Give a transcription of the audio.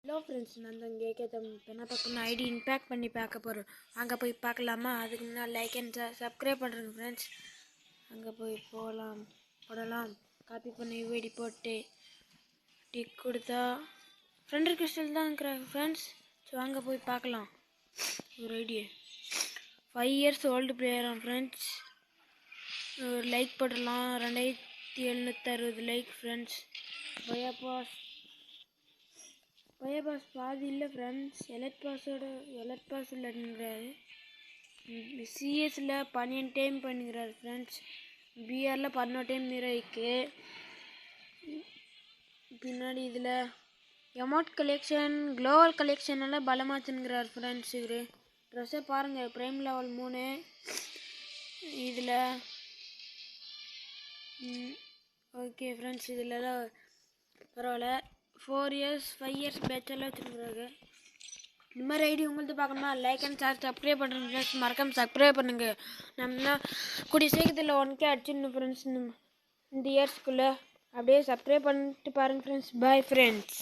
Hello friends, நான் தான் கேட்க என்ன பார்க்கணும் ஐடி இம்பேக்ட் பண்ணி பார்க்க போகிறோம். அங்கே போய் பார்க்கலாமா? அதுக்கு முன்னாடி லைக் அண்ட் சப்ஸ்கிரைப் பண்ணுறேங்க ஃப்ரெண்ட்ஸ். அங்கே போய் போடலாம். காப்பி பண்ணி வீடி போட்டு டிக் கொடுத்தா ஃப்ரெண்ட் ரிக்வெஸ்டில் தான் இருக்கிறாங்க ஃப்ரெண்ட்ஸ். ஸோ அங்கே போய் பார்க்கலாம். ஒரு ஐடியா 5 years ஓல்டு பிளேயராம் ஃப்ரெண்ட்ஸ். ஒரு லைக் போடலாம். 2760 லைக் ஃப்ரெண்ட்ஸ். பயாபாஸ் பாதி இல்லை ஃப்ரெண்ட்ஸ். எலட் பாஸ் இல்லைங்கிறாரு. சிஎஸில் 12 டைம் பண்ணுகிறாரு ஃப்ரெண்ட்ஸ். பிஆரில் 11 டைம் நிறைக்கு. பின்னாடி இதில் எமௌண்ட் கலெக்ஷன், குளோவல் கலெக்ஷன் எல்லாம் பலமாச்சுங்கிறார் ஃப்ரெண்ட்ஸ். இவர் ட்ரெஸ்ஸை பாருங்கள், ப்ரைம் லெவல் 3. இதில் ஓகே ஃப்ரெண்ட்ஸ், இதிலலாம் பரவாயில்ல. 4 years 5 years பேட்செல்லாம் வச்சுருக்குறாங்க. இந்த மாதிரி ஐடி உங்களுக்கு பார்க்கணுமா? லைக் அண்ட் சப்ஸ்கிரைப் பண்ணுறேன் ஃப்ரெண்ட்ஸ். மறக்காமல் சப்ஸ்கிரைப் பண்ணுங்கள். நம்ம கூடிய சீக்கிரத்தில் 1K அடிச்சிடணும் ஃப்ரெண்ட்ஸ். இந்த இயர்ஸ்க்குள்ளே அப்படியே சப்ஸ்கிரைப் பண்ணிட்டு பாருங்கள் ஃப்ரெண்ட்ஸ். Bye friends.